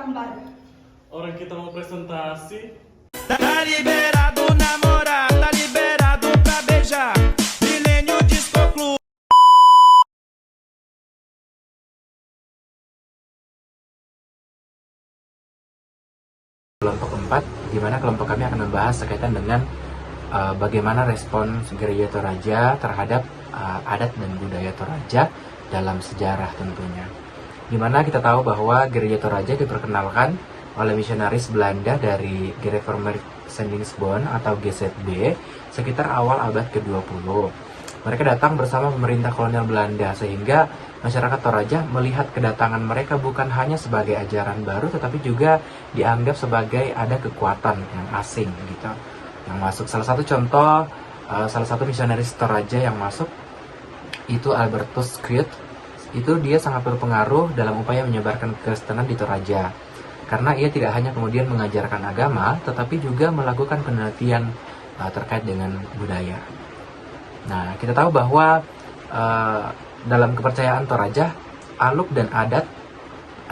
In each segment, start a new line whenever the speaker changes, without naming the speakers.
gambar.
Orang kita mau presentasi.
Tá liberado namorar, tá liberado pra beijar. Milênio Disco Club.
Kelompok 4, di mana kelompok kami akan membahas sekaitan dengan bagaimana respon gereja Toraja terhadap adat dan budaya Toraja dalam sejarah tentunya. Di mana kita tahu bahwa gereja Toraja diperkenalkan oleh misionaris Belanda dari Gereformeerd Zendingsbond atau GZB sekitar awal abad ke-20. Mereka datang bersama pemerintah kolonial Belanda sehingga masyarakat Toraja melihat kedatangan mereka bukan hanya sebagai ajaran baru tetapi juga dianggap sebagai ada kekuatan yang asing gitu yang masuk. Salah satu contoh, salah satu misionaris Toraja yang masuk itu Albertus Kriut. Itu dia sangat berpengaruh dalam upaya menyebarkan kekristenan di Toraja karena ia tidak hanya kemudian mengajarkan agama tetapi juga melakukan penelitian terkait dengan budaya. Nah, kita tahu bahwa dalam kepercayaan Toraja, aluk dan adat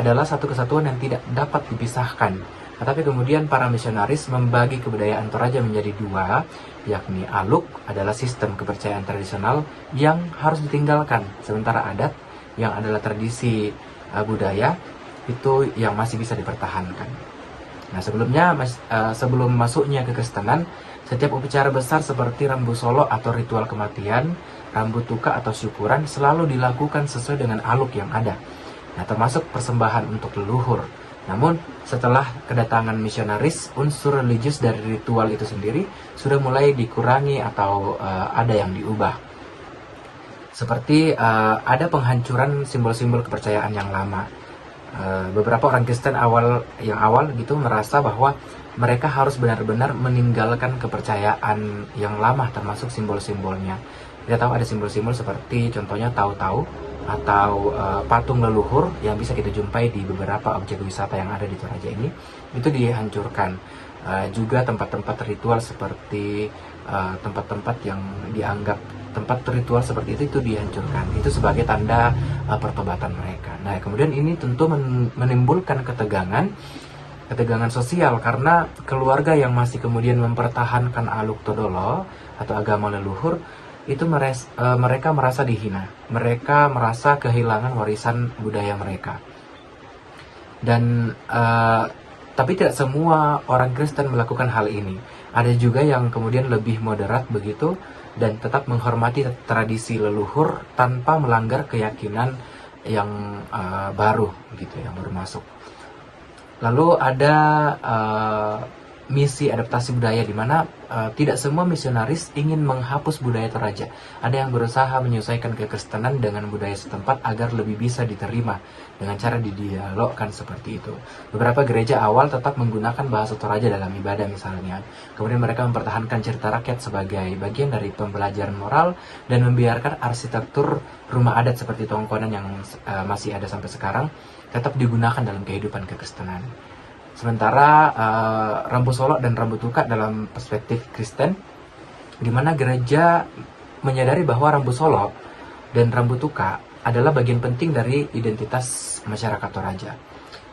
adalah satu kesatuan yang tidak dapat dipisahkan. Tetapi kemudian para misionaris membagi kebudayaan Toraja menjadi dua, yakni aluk adalah sistem kepercayaan tradisional yang harus ditinggalkan, sementara adat yang adalah tradisi budaya itu yang masih bisa dipertahankan. Nah, sebelum masuknya kekristenan, setiap upacara besar seperti rambu solo atau ritual kematian, rambu tuka atau syukuran selalu dilakukan sesuai dengan aluk yang ada. Nah, termasuk persembahan untuk leluhur. Namun, setelah kedatangan misionaris, unsur religius dari ritual itu sendiri sudah mulai dikurangi atau ada yang diubah. Seperti ada penghancuran simbol-simbol kepercayaan yang lama. Beberapa orang Kristen awal gitu merasa bahwa mereka harus benar-benar meninggalkan kepercayaan yang lama termasuk simbol-simbolnya. Kita tahu ada simbol-simbol seperti contohnya tahu-tahu atau patung leluhur yang bisa kita jumpai di beberapa objek wisata yang ada di Toraja ini, itu dihancurkan. Juga tempat-tempat ritual seperti tempat-tempat yang dianggap tempat ritual seperti itu dihancurkan. Itu sebagai tanda pertobatan mereka. Nah, kemudian ini tentu menimbulkan ketegangan sosial karena keluarga yang masih kemudian mempertahankan aluk todolo atau agama leluhur itu mereka merasa dihina. Mereka merasa kehilangan warisan budaya mereka. Dan tapi tidak semua orang Kristen melakukan hal ini. Ada juga yang kemudian lebih moderat begitu dan tetap menghormati tradisi leluhur tanpa melanggar keyakinan yang baru gitu, yang baru masuk. Lalu ada misi adaptasi budaya di mana tidak semua misionaris ingin menghapus budaya Toraja. Ada yang berusaha menyesuaikan kekristenan dengan budaya setempat agar lebih bisa diterima dengan cara didialogkan seperti itu. Beberapa gereja awal tetap menggunakan bahasa Toraja dalam ibadah misalnya. Kemudian mereka mempertahankan cerita rakyat sebagai bagian dari pembelajaran moral dan membiarkan arsitektur rumah adat seperti tongkonan yang masih ada sampai sekarang tetap digunakan dalam kehidupan kekristenan. Sementara rambu solo dan rambu tuka dalam perspektif Kristen, di mana gereja menyadari bahwa rambu solo dan rambu tuka adalah bagian penting dari identitas masyarakat Toraja.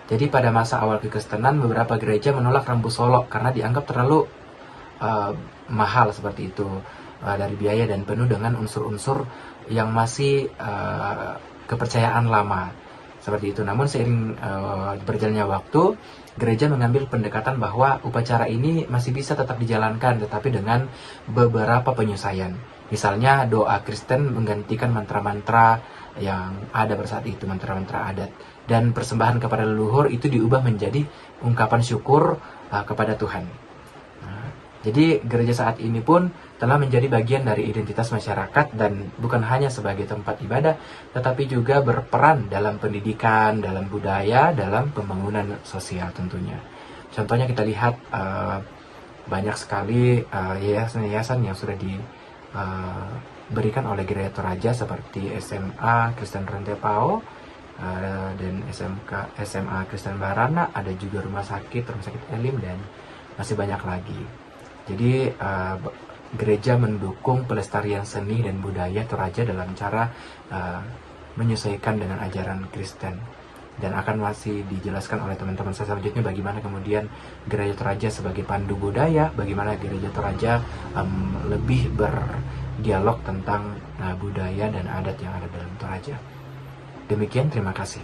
Jadi pada masa awal kekristenan, beberapa gereja menolak rambu solo karena dianggap terlalu mahal seperti itu dari biaya dan penuh dengan unsur-unsur yang masih kepercayaan lama. Seperti itu. Namun seiring berjalannya waktu, gereja mengambil pendekatan bahwa upacara ini masih bisa tetap dijalankan tetapi dengan beberapa penyesuaian. Misalnya doa Kristen menggantikan mantra-mantra yang ada pada saat itu, mantra-mantra adat. Dan persembahan kepada leluhur itu diubah menjadi ungkapan syukur kepada Tuhan. Nah, jadi gereja saat ini pun telah menjadi bagian dari identitas masyarakat dan bukan hanya sebagai tempat ibadah, tetapi juga berperan dalam pendidikan, dalam budaya, dalam pembangunan sosial tentunya. Contohnya kita lihat banyak sekali yayasan-yayasan yang sudah diberikan oleh gereja Toraja seperti SMA Kristen Rantepao dan SMA Kristen Barana, ada juga rumah sakit Elim dan masih banyak lagi. Jadi gereja mendukung pelestarian seni dan budaya Toraja dalam cara menyesuaikan dengan ajaran Kristen. dan akan masih dijelaskan oleh teman-teman saya selanjutnya bagaimana kemudian Gereja Toraja sebagai pandu budaya, bagaimana Gereja Toraja lebih berdialog tentang budaya dan adat yang ada dalam Toraja. Demikian, terima kasih.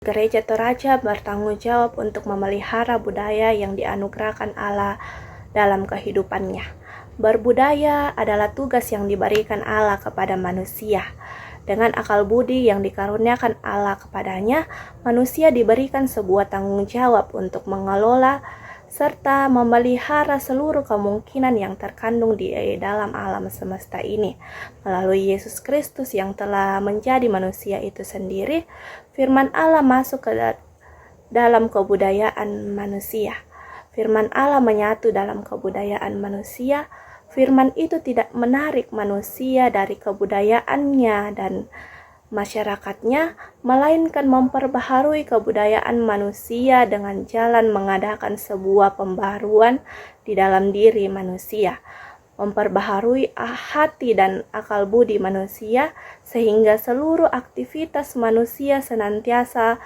Gereja Toraja bertanggung jawab untuk memelihara budaya yang dianugerahkan Allah dalam kehidupannya. Berbudaya adalah tugas yang diberikan Allah kepada manusia. Dengan akal budi yang dikaruniakan Allah kepadanya, manusia diberikan sebuah tanggung jawab untuk mengelola serta memelihara seluruh kemungkinan yang terkandung di dalam alam semesta ini. Melalui Yesus Kristus yang telah menjadi manusia itu sendiri, firman Allah masuk ke dalam kebudayaan manusia. Firman Allah menyatu dalam kebudayaan manusia. Firman itu tidak menarik manusia dari kebudayaannya dan masyarakatnya, melainkan memperbaharui kebudayaan manusia dengan jalan mengadakan sebuah pembaharuan di dalam diri manusia, memperbaharui hati dan akal budi manusia, sehingga seluruh aktivitas manusia senantiasa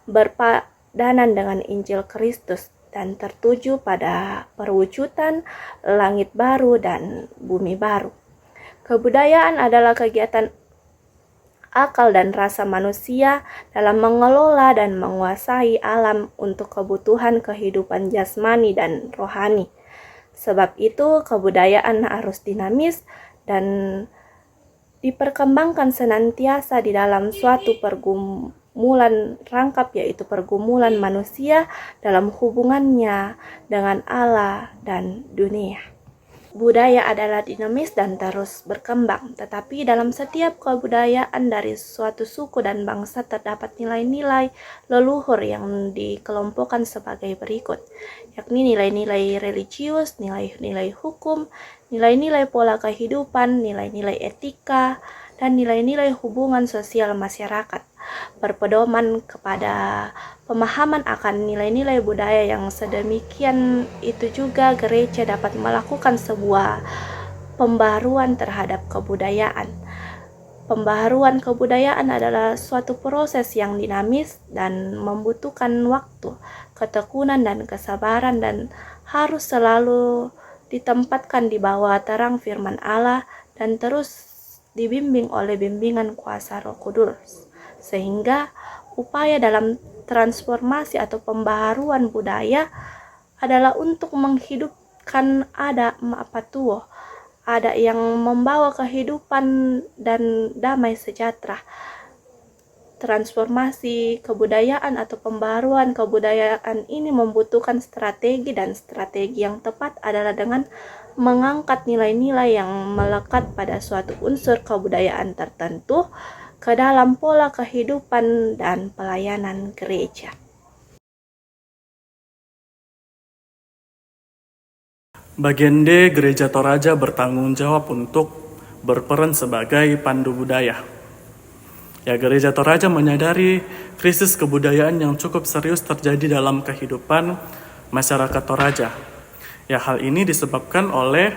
berpadanan dengan Injil Kristus dan tertuju pada perwujudan langit baru dan bumi baru. Kebudayaan adalah kegiatan akal dan rasa manusia dalam mengelola dan menguasai alam untuk kebutuhan kehidupan jasmani dan rohani. Sebab itu, kebudayaan harus dinamis dan diperkembangkan senantiasa di dalam suatu pergumulan rangkap, yaitu pergumulan manusia dalam hubungannya dengan Allah dan dunia. Budaya adalah dinamis dan terus berkembang, tetapi dalam setiap kebudayaan dari suatu suku dan bangsa terdapat nilai-nilai leluhur yang dikelompokkan sebagai berikut, yakni nilai-nilai religius, nilai-nilai hukum, nilai-nilai pola kehidupan, nilai-nilai etika, dan nilai-nilai hubungan sosial masyarakat. Berpedoman kepada pemahaman akan nilai-nilai budaya yang sedemikian itu juga gereja dapat melakukan sebuah pembaharuan terhadap kebudayaan. Pembaharuan kebudayaan adalah suatu proses yang dinamis dan membutuhkan waktu, ketekunan dan kesabaran, dan harus selalu ditempatkan di bawah terang firman Allah dan terus dibimbing oleh bimbingan kuasa Roh Kudus, sehingga upaya dalam transformasi atau pembaharuan budaya adalah untuk menghidupkan adat yang membawa kehidupan dan damai sejahtera. Transformasi kebudayaan atau pembaharuan kebudayaan ini membutuhkan strategi, dan strategi yang tepat adalah dengan mengangkat nilai-nilai yang melekat pada suatu unsur kebudayaan tertentu ke dalam pola kehidupan dan pelayanan gereja.
Bagian D, Gereja Toraja bertanggung jawab untuk berperan sebagai pandu budaya. Ya, Gereja Toraja menyadari krisis kebudayaan yang cukup serius terjadi dalam kehidupan masyarakat Toraja. Ya, hal ini disebabkan oleh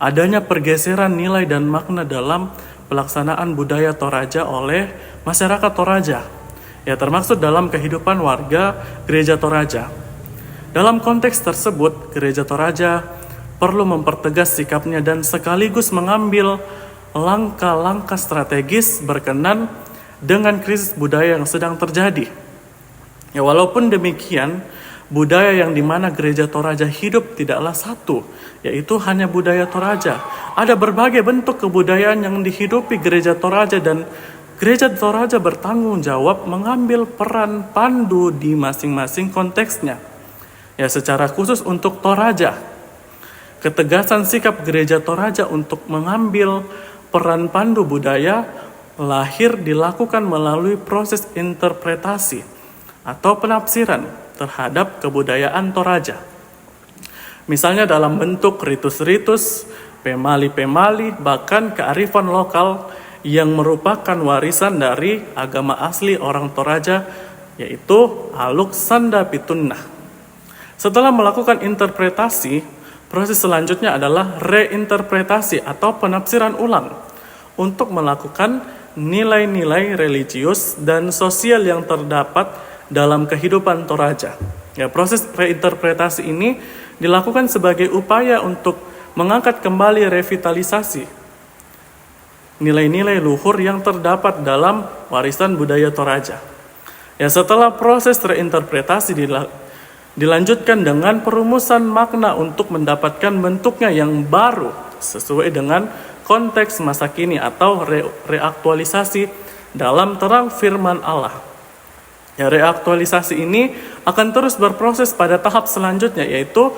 adanya pergeseran nilai dan makna dalam pelaksanaan budaya Toraja oleh masyarakat Toraja. Ya, termaksud dalam kehidupan warga Gereja Toraja. Dalam konteks tersebut, Gereja Toraja perlu mempertegas sikapnya dan sekaligus mengambil langkah-langkah strategis berkenan dengan krisis budaya yang sedang terjadi. Ya, walaupun demikian, budaya yang dimana Gereja Toraja hidup tidaklah satu, yaitu hanya budaya Toraja. Ada berbagai bentuk kebudayaan yang dihidupi Gereja Toraja, dan Gereja Toraja bertanggung jawab mengambil peran pandu di masing-masing konteksnya. Ya, secara khusus untuk Toraja, ketegasan sikap Gereja Toraja untuk mengambil peran pandu budaya lahir dilakukan melalui proses interpretasi atau penafsiran terhadap kebudayaan Toraja. Misalnya dalam bentuk ritus-ritus, pemali-pemali, bahkan kearifan lokal yang merupakan warisan dari agama asli orang Toraja, yaitu Aluk Sanda Pitunnah. Setelah melakukan interpretasi, proses selanjutnya adalah reinterpretasi atau penafsiran ulang. untuk melakukan nilai-nilai religius dan sosial yang terdapat dalam kehidupan Toraja. Ya, proses reinterpretasi ini dilakukan sebagai upaya untuk mengangkat kembali revitalisasi nilai-nilai luhur yang terdapat dalam warisan budaya Toraja. Ya, setelah proses reinterpretasi dilanjutkan dengan perumusan makna untuk mendapatkan bentuknya yang baru sesuai dengan konteks masa kini atau reaktualisasi dalam terang firman Allah. Ya, reaktualisasi ini akan terus berproses pada tahap selanjutnya, yaitu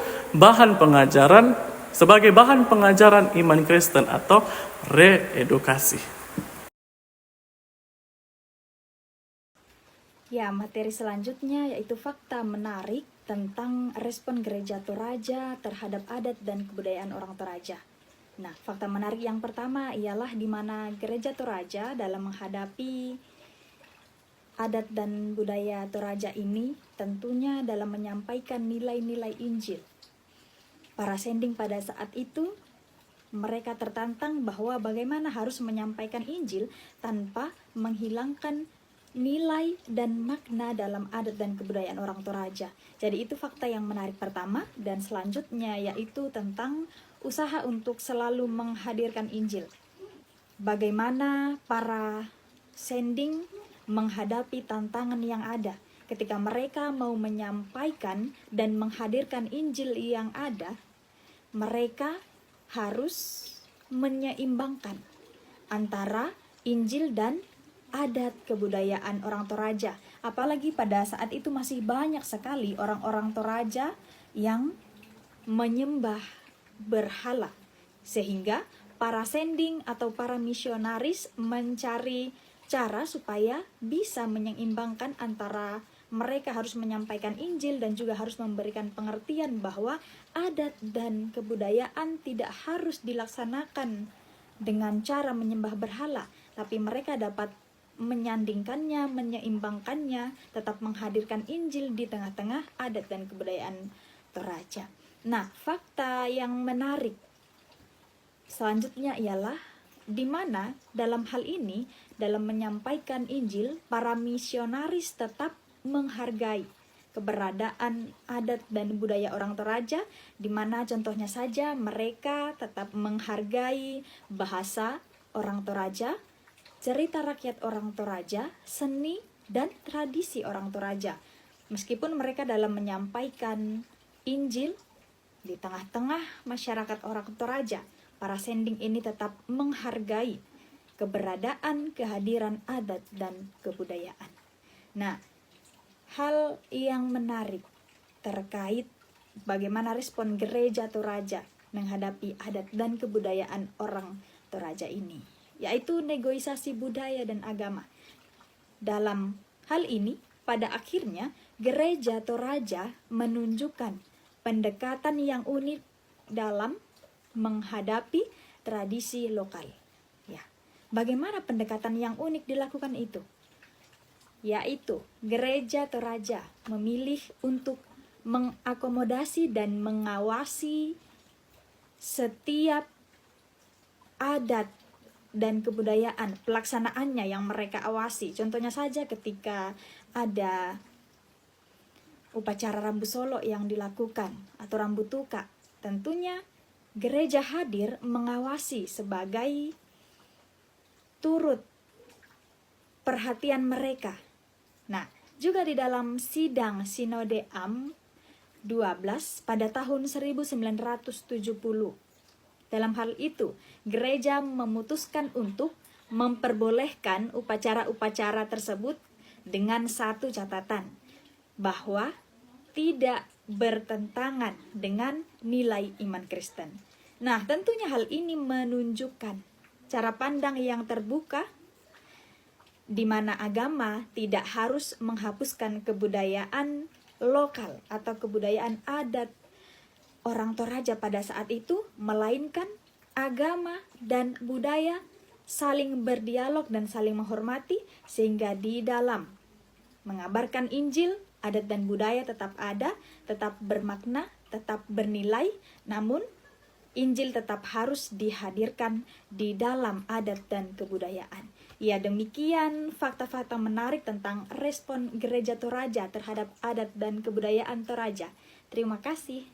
sebagai bahan pengajaran iman Kristen atau reedukasi.
Ya, materi selanjutnya yaitu fakta menarik tentang respon gereja Toraja terhadap adat dan kebudayaan orang Toraja. Nah, fakta menarik yang pertama ialah di mana gereja Toraja dalam menghadapi adat dan budaya Toraja ini tentunya dalam menyampaikan nilai-nilai Injil. Para sending pada saat itu mereka tertantang bahwa bagaimana harus menyampaikan Injil tanpa menghilangkan nilai dan makna dalam adat dan kebudayaan orang Toraja. Jadi itu fakta yang menarik pertama, dan selanjutnya yaitu tentang usaha untuk selalu menghadirkan Injil. Bagaimana para sending menghadapi tantangan yang ada ketika mereka mau menyampaikan dan menghadirkan Injil yang ada, mereka harus menyeimbangkan antara Injil dan adat kebudayaan orang Toraja. Apalagi pada saat itu masih banyak sekali orang-orang Toraja yang menyembah berhala. Sehingga para sending atau para misionaris mencari cara supaya bisa menyeimbangkan antara mereka harus menyampaikan Injil dan juga harus memberikan pengertian bahwa adat dan kebudayaan tidak harus dilaksanakan dengan cara menyembah berhala, tapi mereka dapat menyandingkannya, menyeimbangkannya, tetap menghadirkan Injil di tengah-tengah adat dan kebudayaan Toraja. Nah, fakta yang menarik selanjutnya ialah di mana dalam hal ini, dalam menyampaikan Injil, para misionaris tetap menghargai keberadaan adat dan budaya orang Toraja, di mana contohnya saja mereka tetap menghargai bahasa orang Toraja, cerita rakyat orang Toraja, seni dan tradisi orang Toraja. Meskipun mereka dalam menyampaikan Injil di tengah-tengah masyarakat orang Toraja, para sending ini tetap menghargai keberadaan, kehadiran adat dan kebudayaan. Nah, hal yang menarik terkait bagaimana respon gereja Toraja menghadapi adat dan kebudayaan orang Toraja ini, yaitu negosiasi budaya dan agama. Dalam hal ini, pada akhirnya gereja Toraja menunjukkan pendekatan yang unik dalam menghadapi tradisi lokal. Ya, bagaimana pendekatan yang unik dilakukan itu? Yaitu gereja Toraja memilih untuk mengakomodasi dan mengawasi setiap adat dan kebudayaan, pelaksanaannya yang mereka awasi. Contohnya saja ketika ada upacara rambu solo yang dilakukan atau rambu tuka, tentunya gereja hadir mengawasi sebagai turut perhatian mereka. Nah, juga di dalam sidang Sinode Am 12 pada tahun 1970. Dalam hal itu, gereja memutuskan untuk memperbolehkan upacara-upacara tersebut dengan satu catatan, bahwa tidak bertentangan dengan nilai iman Kristen. Nah, tentunya hal ini menunjukkan cara pandang yang terbuka, di mana agama tidak harus menghapuskan kebudayaan lokal atau kebudayaan adat orang Toraja pada saat itu, melainkan agama dan budaya saling berdialog dan saling menghormati, sehingga di dalam mengabarkan Injil, adat dan budaya tetap ada, tetap bermakna, tetap bernilai, namun Injil tetap harus dihadirkan di dalam adat dan kebudayaan. Ya, demikian fakta-fakta menarik tentang respon Gereja Toraja terhadap adat dan kebudayaan Toraja. Terima kasih.